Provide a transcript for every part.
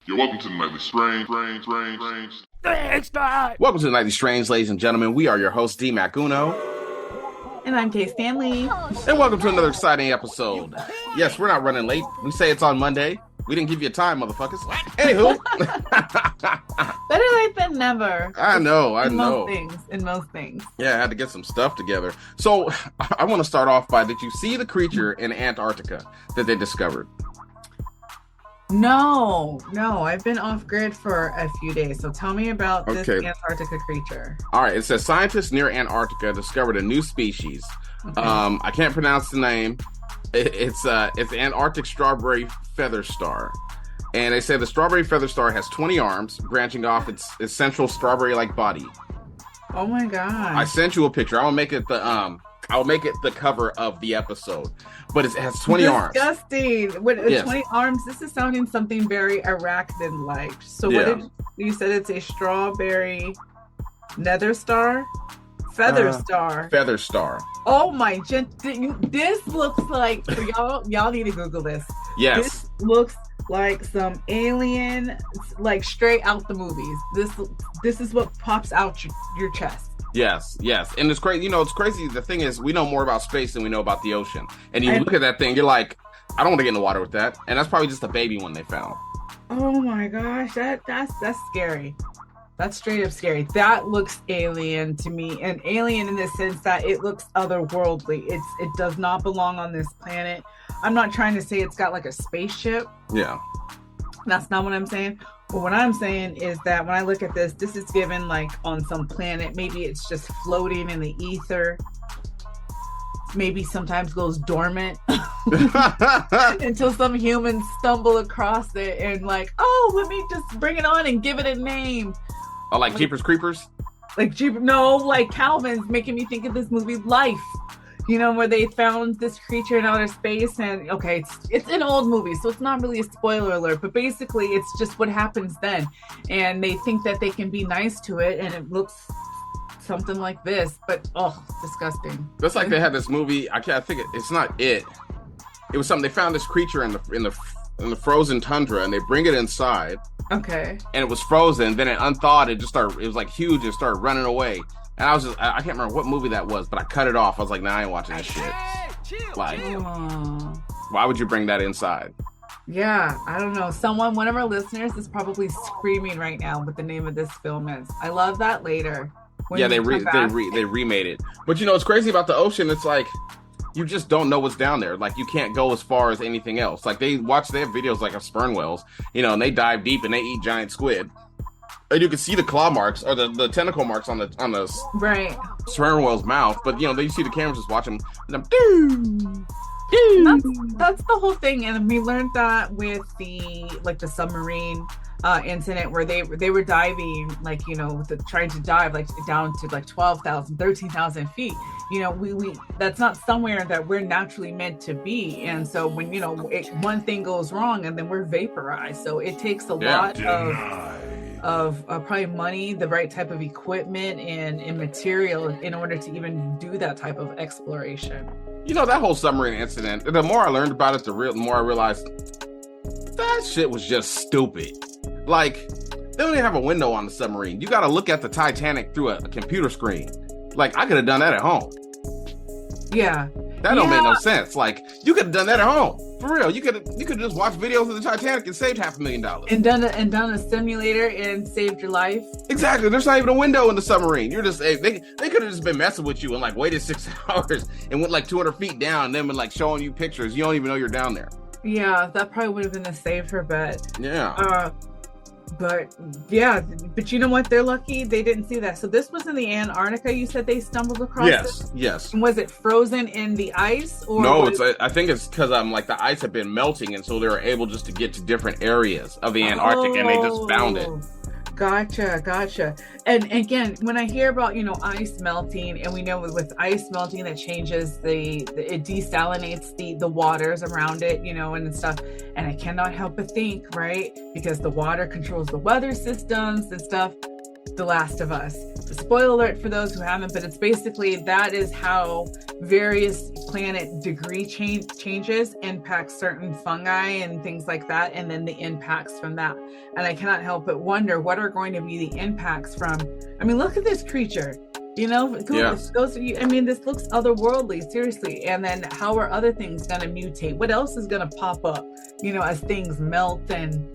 Yo, welcome to the Nightly Strange. Welcome to the Nightly Strange, ladies and gentlemen. We are your hosts, D. Mac Uno. And I'm Kay Stanley. And welcome to another exciting episode. Yes, we're not running late. We say it's on Monday. We didn't give you a time, motherfuckers. Anywho. Better late than never. I know. In most things. Yeah, I had to get some stuff together. So, I want to start off by, did you see the creature in Antarctica that they discovered? No. I've been off grid for a few days. So tell me about this Antarctica creature. All right. It says scientists near Antarctica discovered a new species. Okay. I can't pronounce the name. It's Antarctic strawberry feather star. And they say the strawberry feather star has 20 arms branching off its central strawberry-like body. Oh my God. I sent you a picture. I'll make it the cover of the episode. But it has 20 arms. Disgusting. With yes. 20 arms, this is sounding something very arachnid-like. So what did you said it's a strawberry nether star? Feather star. Oh my, this looks like, y'all need to Google this. Yes. This looks like some alien, like straight out the movies. This is what pops out your chest. Yes. And it's crazy. It's crazy. The thing is, we know more about space than we know about the ocean. And you look at that thing, you're like, I don't want to get in the water with that. And that's probably just a baby one they found. Oh my gosh, that's scary. That's straight up scary. That looks alien to me, and alien in the sense that it looks otherworldly. It does not belong on this planet. I'm not trying to say it's got like a spaceship. Yeah. That's not what I'm saying. But what I'm saying is that when I look at this is given like on some planet. Maybe it's just floating in the ether. Maybe sometimes goes dormant until some humans stumble across it and like, oh, let me just bring it on and give it a name. Oh, like Jeepers Creepers? Like Calvin's making me think of this movie Life. Where they found this creature in outer space, and it's an old movie, so it's not really a spoiler alert, but basically it's just what happens then. And they think that they can be nice to it, and it looks something like this, but disgusting. That's like they had this movie, I think it's not it. It was something, they found this creature in the frozen tundra, and they bring it inside. Okay. And it was frozen, then it uthawed, it was like huge and started running away. And I can't remember what movie that was, but I cut it off. I was like, nah, I ain't watching this shit. Why would you bring that inside? Yeah, I don't know. One of our listeners is probably screaming right now what the name of this film is. I love that later. They remade it. But what's crazy about the ocean? It's like, you just don't know what's down there. Like, you can't go as far as anything else. Like, they have videos like of sperm whales, and they dive deep and they eat giant squid. And you can see the claw marks or the tentacle marks on the right sperm whale's mouth, but you see the cameras just watching them. That's the whole thing, and we learned that with the submarine incident where they were diving trying to dive down to 12,000, 13,000 feet. We that's not somewhere that we're naturally meant to be, and so when one thing goes wrong and then we're vaporized. So it takes a lot of probably money, the right type of equipment and material in order to even do that type of exploration. That whole submarine incident, the more I learned about it, the more I realized that shit was just stupid. Like, they don't even have a window on the submarine. You got to look at the Titanic through a computer screen. Like, I could have done that at home. Yeah. That don't make no sense. Like, you could have done that at home. For real. You could just watch videos of the Titanic and saved $500,000. And done a simulator and saved your life. Exactly. There's not even a window in the submarine. You're just they could have just been messing with you and waited 6 hours and went 200 feet down and then been showing you pictures. You don't even know you're down there. Yeah, that probably would have been a safer bet. Yeah. But you know what? They're lucky they didn't see that. So this was in the Antarctica. You said they stumbled across it? Yes. And was it frozen in the ice? Or no, I think it's because the ice had been melting, and so they were able just to get to different areas of the Antarctic, and they just found it. Gotcha. And again, when I hear about, ice melting, and we know with ice melting that changes it desalinates the waters around it, and stuff. And I cannot help but think, right? Because the water controls the weather systems and stuff. The Last of Us. Spoiler alert for those who haven't, but it's basically that is how various planet degree changes impact certain fungi and things like that, and then the impacts from that. And I cannot help but wonder what are going to be the impacts from. I mean, look at this creature. You know, this looks otherworldly, seriously. And then how are other things going to mutate? What else is going to pop up, you know, as things melt and.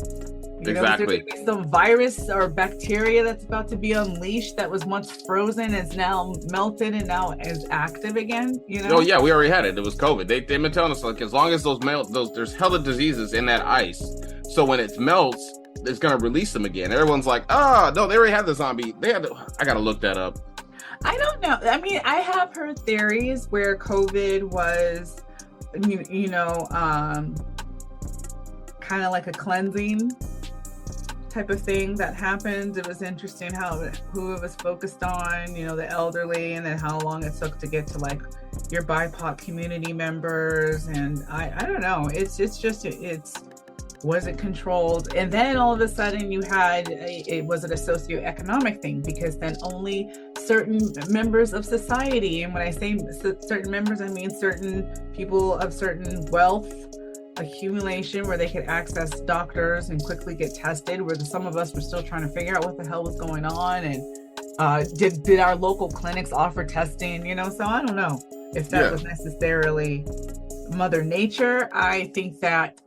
Exactly. Is there be some virus or bacteria that's about to be unleashed that was once frozen, is now melted and now is active again? You know? Oh yeah, we already had it. It was COVID. They've been telling us like as long as there's hella diseases in that ice. So when it melts, it's gonna release them again. Everyone's like, no, they already had the zombie. I gotta look that up. I don't know. I mean, I have heard theories where COVID was, kind of like a cleansing type of thing that happened. It was interesting who it was focused on, you know, the elderly, and then how long it took to get to like your BIPOC community members. And I don't know. It's was it controlled? And then all of a sudden you had was it a socioeconomic thing? Because then only certain members of society, and when I say certain members, I mean certain people of certain wealth accumulation, where they could access doctors and quickly get tested, where some of us were still trying to figure out what the hell was going on. And did our local clinics offer testing, you know? So I don't know if that was necessarily Mother Nature. I think that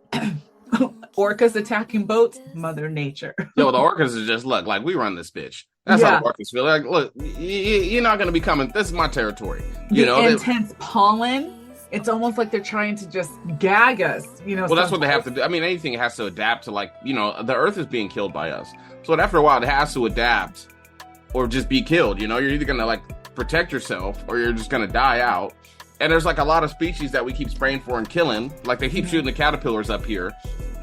orcas attacking boats, Mother Nature. Yo, the orcas is just look like we run this bitch. That's how the orcas feel. Like, look, you're not gonna be coming. This is my territory. You know, intense pollen. It's almost like they're trying to just gag us, you know. Well, that's what they have to do. I mean, anything has to adapt to, like, you know, the Earth is being killed by us. So after a while, it has to adapt or just be killed. You know, you're either gonna like protect yourself or you're just gonna die out. And there's like a lot of species that we keep spraying for and killing. Like they keep shooting the caterpillars up here.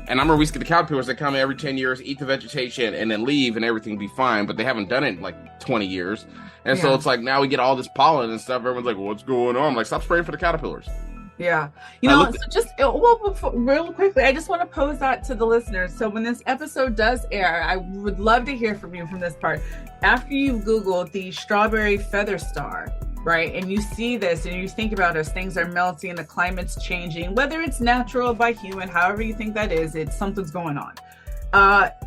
And I'm gonna the caterpillars that come every 10 years, eat the vegetation, and then leave, and everything be fine. But they haven't done it in like 20 years. And so it's like now we get all this pollen and stuff. Everyone's like, what's going on? I'm like, stop spraying for the caterpillars. Yeah. You know, real quickly, I just want to pose that to the listeners. So when this episode does air, I would love to hear from you from this part. After you've Googled the strawberry feather star, right, and you see this and you think about as things are melting, the climate's changing, whether it's natural or by human, however you think that is, something's going on.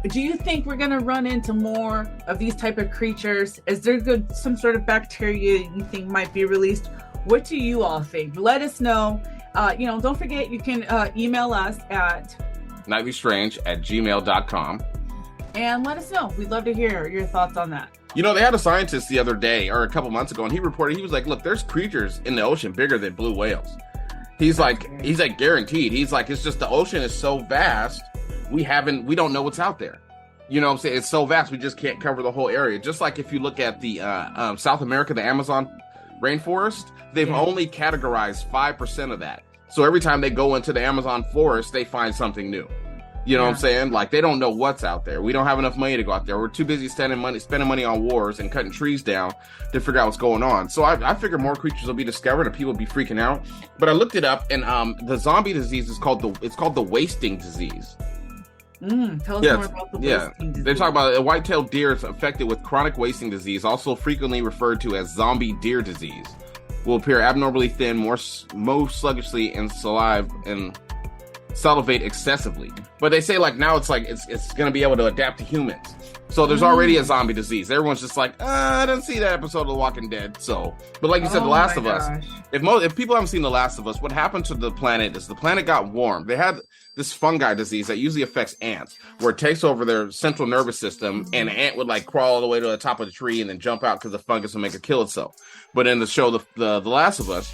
Do you think we're going to run into more of these type of creatures? Is there some sort of bacteria you think might be released? What do you all think? Let us know. Don't forget, you can email us at nightlystrange@gmail.com. and let us know. We'd love to hear your thoughts on that. You know, they had a scientist the other day or a couple months ago, and he was like, look, there's creatures in the ocean bigger than blue whales. He's like guaranteed. He's like, it's just the ocean is so vast. We don't know what's out there. You know what I'm saying? It's so vast. We just can't cover the whole area. Just like if you look at the South America, the Amazon rainforest, they've only categorized 5% of that. So every time they go into the Amazon forest, they find something new. You know what I'm saying? Like, they don't know what's out there. We don't have enough money to go out there. We're too busy spending money on wars and cutting trees down to figure out what's going on. So I figure more creatures will be discovered and people will be freaking out. But I looked it up, and the zombie disease is called the wasting disease. Tell us more about the wasting disease. They're talking about a white-tailed deer is affected with chronic wasting disease, also frequently referred to as zombie deer disease. Will appear abnormally thin, most sluggishly, and salivate excessively. But they say like now it's going to be able to adapt to humans. So there's already a zombie disease. Everyone's just like, I didn't see that episode of The Walking Dead. So, but like you said, The Last of Us. If people haven't seen The Last of Us, what happened to the planet is the planet got warm. They had this fungi disease that usually affects ants, where it takes over their central nervous system, and an ant would like crawl all the way to the top of the tree and then jump out because the fungus will make it kill itself. But in the show, The Last of Us,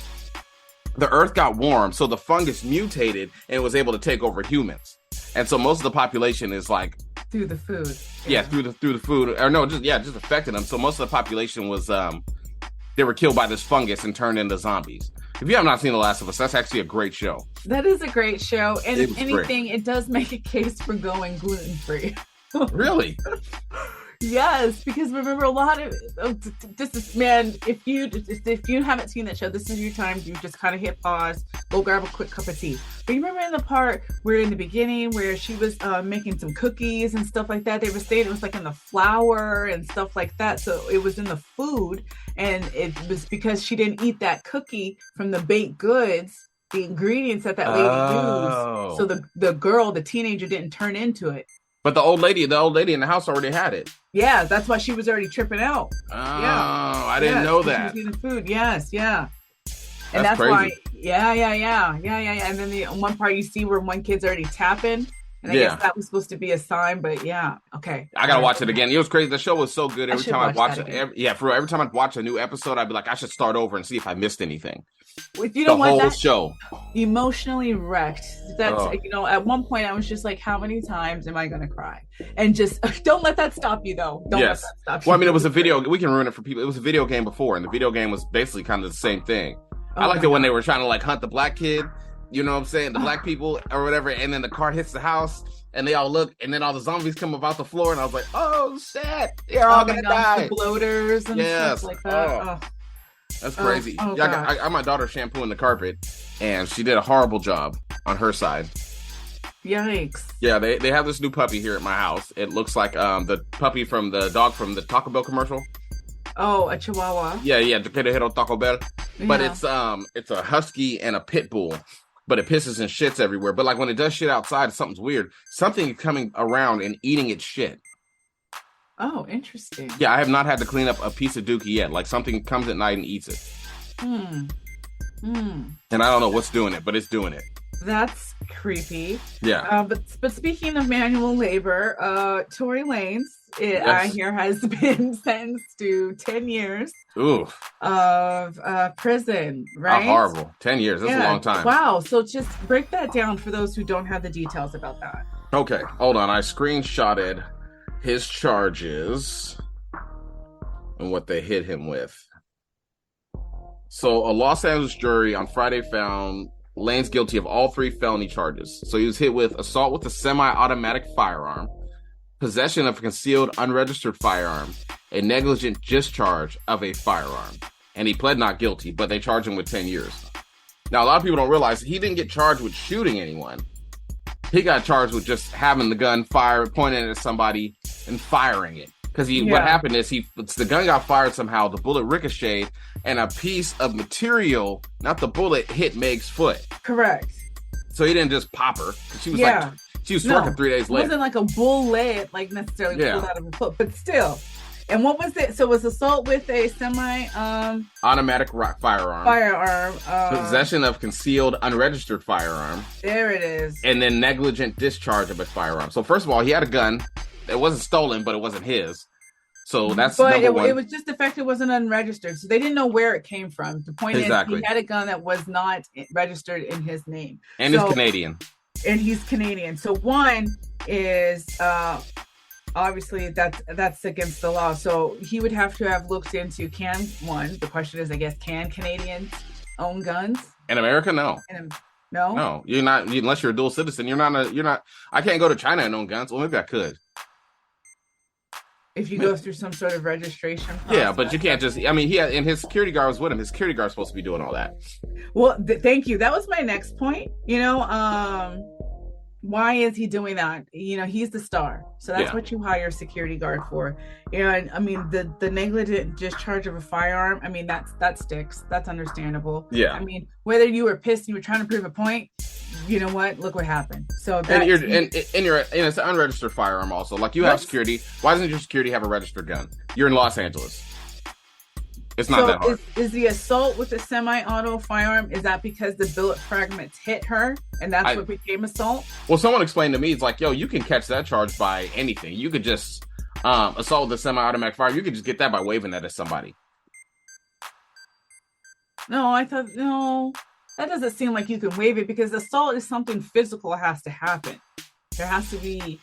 the earth got warm, so the fungus mutated and was able to take over humans. And so most of the population is like through the food. Through the food. Or no, just affected them. So most of the population was they were killed by this fungus and turned into zombies. If you have not seen The Last of Us, that's actually a great show. That is a great show. And if anything, it does make a case for going gluten-free. Really? Yes, because remember a lot of this is, man. If you haven't seen that show, this is your time. You just kind of hit pause, go grab a quick cup of tea. But you remember in the part where in the beginning where she was making some cookies and stuff like that. They were saying it was like in the flour and stuff like that. So it was in the food, and it was because she didn't eat that cookie from the baked goods. The ingredients that lady used, so the teenager didn't turn into it. But the old lady in the house already had it. Yeah, that's why she was already tripping out. Oh, yeah. I didn't know that. She was eating food. Yes, yeah. And that's crazy. Why, yeah. And then the one part you see where one kid's already tapping. And I guess that was supposed to be a sign, but yeah, okay. I gotta watch it again. It was crazy. The show was so good. Every time I watch it, for real, every time I watch a new episode, I'd be like, I should start over and see if I missed anything. If you don't the whole show emotionally wrecked. That's at one point I was just like, how many times am I gonna cry? And just don't let that stop you though. Don't let that stop you. Well, I mean, it was a video. We can ruin it for people. It was a video game before, and the video game was basically kind of the same thing. I liked it when they were trying to like hunt the black kid. You know what I'm saying? The black people or whatever, and then the car hits the house, and they all look, and then all the zombies come up out the floor, and I was like, "Oh shit, you're all gonna die!" The bloaters and stuff like that. That's crazy. I got my daughter shampooing the carpet, and she did a horrible job on her side. Yikes! Yeah, they have this new puppy here at my house. It looks like the puppy from the dog from the Taco Bell commercial. Oh, a Chihuahua. Yeah, Hero Taco Bell. But it's a husky and a pit bull. But it pisses and shits everywhere. But like when it does shit outside, something's weird. Something is coming around and eating its shit. Oh, interesting. Yeah, I have not had to clean up a piece of dookie yet. Like something comes at night and eats it. And I don't know what's doing it, but it's doing it. That's creepy. Yeah. But speaking of manual labor, Tory Lanez, I hear, has been sentenced to 10 years of prison, right? Horrible. 10 years. That's a long time. Wow. So just break that down for those who don't have the details about that. Okay. Hold on. I screenshotted his charges and what they hit him with. So a Los Angeles jury on Friday found Lanez guilty of all 3 felony charges. So he was hit with assault with a semi-automatic firearm, possession of a concealed unregistered firearm, a negligent discharge of a firearm. And he pled not guilty, but they charged him with 10 years. Now, a lot of people don't realize he didn't get charged with shooting anyone. He got charged with just having the gun pointed at somebody and firing it. Because what happened is the gun got fired somehow, the bullet ricocheted, and a piece of material, not the bullet, hit Meg's foot. Correct. So he didn't just pop her. She was she was twerking 3 days later. It wasn't like a bullet, like necessarily pulled out of her foot, but still. And what was it? So it was assault with a automatic firearm. Possession of concealed unregistered firearm. There it is. And then negligent discharge of a firearm. So first of all, he had a gun. It wasn't stolen, but it wasn't his. So that's number one. It was just the fact it wasn't unregistered. So they didn't know where it came from. The point is he had a gun that was not registered in his name. And he's Canadian. And he's Canadian. So one is obviously that's against the law. So he would have to have looked into the question is, I guess, can Canadians own guns? In America, no. No, you're not, unless you're a dual citizen. You're not. I can't go to China and own guns. Well, maybe I could. If you go through some sort of registration process. Yeah, but you can't just, I mean, and his security guard was with him. His security guard is supposed to be doing all that. Well, thank you. That was my next point. Why is he doing that? He's the star. So that's what you hire a security guard for. And I mean, the negligent discharge of a firearm, I mean, that sticks. That's understandable. Yeah. I mean, whether you were pissed and you were trying to prove a point, you know what? Look what happened. So and it's an unregistered firearm also. Like you have security. Why doesn't your security have a registered gun? You're in Los Angeles. It's not that hard. Is the assault with a semi-auto firearm, is that because the bullet fragments hit her and that's what became assault? Well, someone explained to me, it's like, yo, you can catch that charge by anything. You could just assault with a semi-automatic firearm. You could just get that by waving that at somebody. No, that doesn't seem like you can waive it, because assault is something physical has to happen. There has to be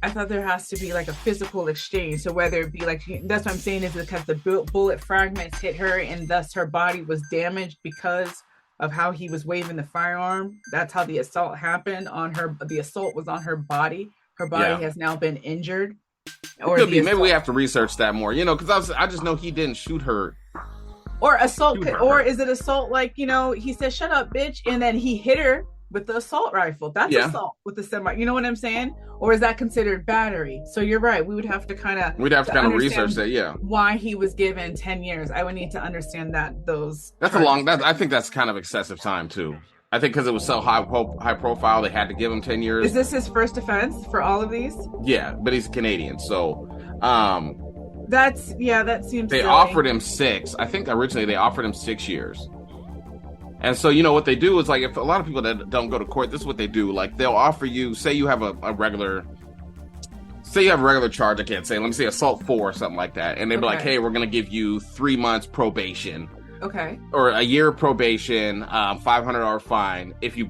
I thought there has to be like a physical exchange. So whether it be like, that's what I'm saying, is because the bullet fragments hit her and thus her body was damaged because of how he was waving the firearm. That's how the assault happened on her. The assault was on her body. her body Yeah. has now been injured. It could be. Maybe we have to research that more. You know, because I just know he didn't shoot her. Or assault, Shoot her. or is it assault? Like, you know, he said, "Shut up, bitch," and then he hit her with the assault rifle. That's assault with the semi. You know what I'm saying? Or is that considered battery? So you're right. We would have to kind of research that. Yeah. Why he was given 10 years? I would need to understand that. That's I think that's kind of excessive time too. I think because it was so high profile, they had to give him 10 years. Is this his first offense for all of these? Yeah, but he's Canadian, so that seems. They silly. offered him 6. I think originally they offered him 6 years. And so, you know, what they do is, like, if a lot of people that don't go to court, this is what they do. Like, they'll offer you, say you have a regular charge, I can't say, let me say assault 4 or something like that. And they'd be like, hey, we're going to give you 3 months probation. Okay. Or a year probation, $500 fine if you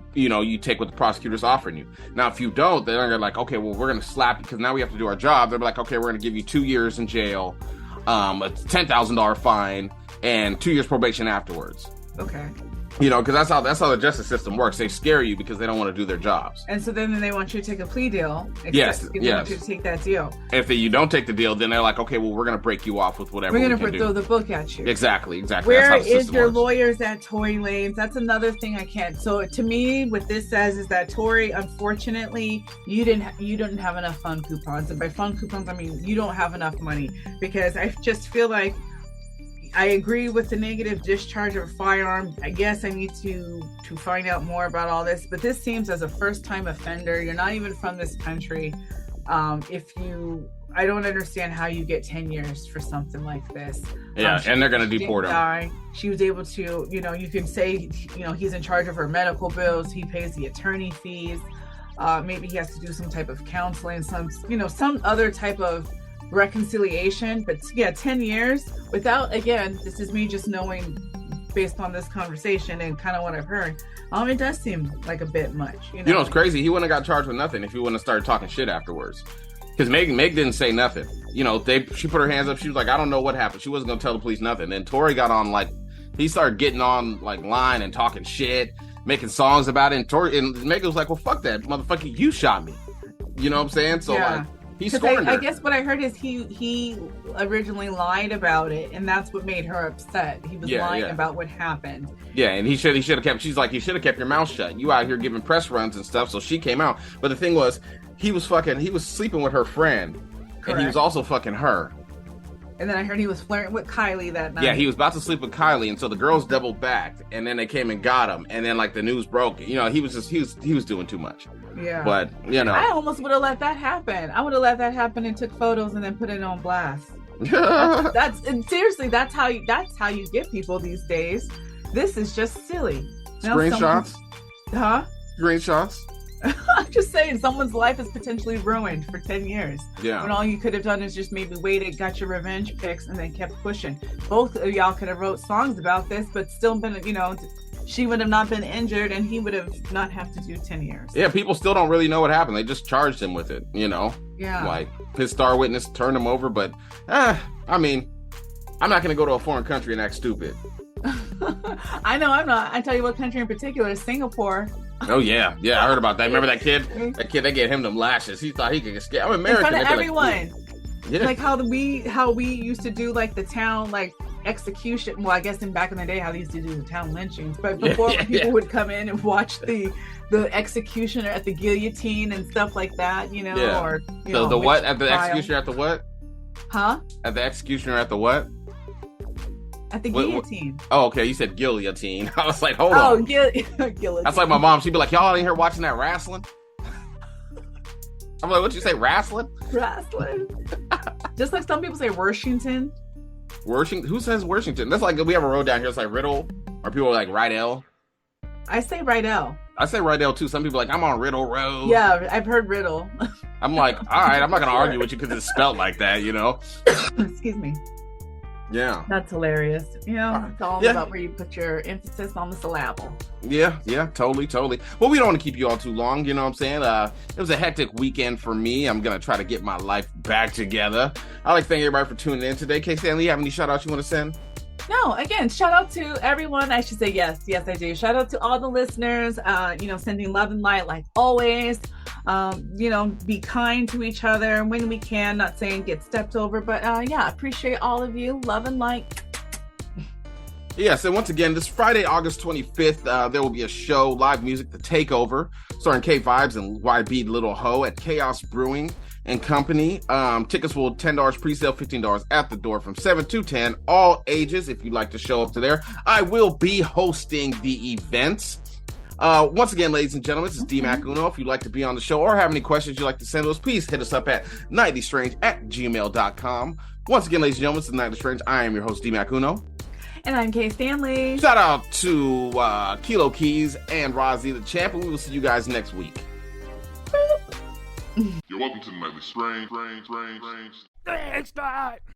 take what the prosecutor's offering you. Now, if you don't, then they're like, okay, well, we're going to slap you because now we have to do our job. They're like, okay, we're going to give you 2 years in jail, a $10,000 fine, and 2 years probation afterwards. Okay. You know, because that's how the justice system works. They scare you because they don't want to do their jobs. And so then they want you to take a plea deal. Yes. They want you to take that deal. If you don't take the deal, then they're like, okay, well, we're going to break you off with whatever we're going to throw the book at you. Exactly. Where is your lawyers at, Tory Lanez? That's another thing I can't. So to me, what this says is that Tory, unfortunately, you didn't have enough fun coupons. And by fun coupons, I mean you don't have enough money, because I just feel like I agree with the negative discharge of a firearm. I guess I need to find out more about all this. But this seems as a first-time offender. You're not even from this country. I don't understand how you get 10 years for something like this. Yeah, and they're going to deport him. She was able to, you can say, he's in charge of her medical bills. He pays the attorney fees. Maybe he has to do some type of counseling, some other type of reconciliation. But yeah, 10 years without, again, this is me just knowing based on this conversation and kind of what I've heard, it does seem like a bit much. It's crazy. He wouldn't have got charged with nothing if he wouldn't have started talking shit afterwards. Because Meg didn't say nothing. She put her hands up. She was like, I don't know what happened. She wasn't going to tell the police nothing. Then Tory got on, he started getting on, line and talking shit, making songs about it. And Meg was like, well, fuck that, motherfucker, you shot me. You know what I'm saying? So, yeah. He scorned her. I guess what I heard is he originally lied about it, and that's what made her upset. He was lying about what happened. Yeah, and he should have kept. She's like, you should have kept your mouth shut. You out here giving press runs and stuff. So she came out. But the thing was, he was sleeping with her friend, Correct. And he was also fucking her. And then I heard he was flirting with Kylie that night. Yeah, he was about to sleep with Kylie, and so the girls doubled back, and then they came and got him, and then the news broke. He was doing too much. Yeah. But I almost would have let that happen. I would have let that happen and took photos and then put it on blast. Seriously, that's how you get people these days. This is just silly. Screenshots? Screenshots? I'm just saying, someone's life is potentially ruined for 10 years. Yeah. When all you could have done is just maybe waited, got your revenge pics, and then kept pushing. Both of y'all could have wrote songs about this, but still been, she would have not been injured, and he would have not have to do 10 years. Yeah, people still don't really know what happened. They just charged him with it, Yeah. His star witness turned him over, but, I'm not going to go to a foreign country and act stupid. I know I'm not. I tell you what country in particular is Singapore. Oh yeah, I heard about that. Remember that kid? They gave him them lashes. He thought he could get scared. I'm American. In front of everyone. Yeah. Like how we used to do the town execution. Well, I guess back in the day how they used to do the town lynchings. But before people would come in and watch the executioner at the guillotine and stuff like that, Yeah. Or the what at the trial. Executioner at the what? Huh? At the executioner at the what? At the guillotine. Oh, okay. You said guillotine. I was like, hold on. Oh, guillotine. That's like my mom. She'd be like, y'all in here watching that wrestling? I'm like, what'd you say, wrestling? Wrestling. Just like some people say Washington. Who says Washington? That's like, we have a road down here. It's like Riddle. Or people are like Rydell. I say Rydell. I say Rydell too. Some people are like, I'm on Riddle Road. Yeah, I've heard Riddle. I'm like, all right, I'm not going to argue with you because it's spelled like that, Excuse me. Yeah. That's hilarious. It's all about where you put your emphasis on the syllable. Yeah, totally. Well, we don't want to keep you all too long, you know what I'm saying? It was a hectic weekend for me. I'm going to try to get my life back together. I'd like to thank everybody for tuning in today. K. Stanley, you have any shout outs you want to send? No, again, shout out to everyone. I should say yes, I do. Shout out to all the listeners, sending love and light like always. Be kind to each other when we can. Not saying get stepped over, but yeah, appreciate all of you. Love and light. Yes, and once again, this Friday, August 25th, there will be a show, live music, The Takeover, starring K Vibes and YB Little Ho at Chaos Brewing and Company. Tickets will $10 pre-sale, $15 at the door from 7 to 10, all ages, if you'd like to show up to there. I will be hosting the events. Once again, ladies and gentlemen, this is D-Mac Uno. If you'd like to be on the show or have any questions you'd like to send to us, please hit us up at nightlystrange@gmail.com. Once again, ladies and gentlemen, this is Nightly Strange. I am your host, D-Mac Uno. And I'm Kay Stanley. Shout out to Kilo Keys and Rozzy the Champ, and we will see you guys next week. You're welcome to the Nightly Strange. Thanks, God.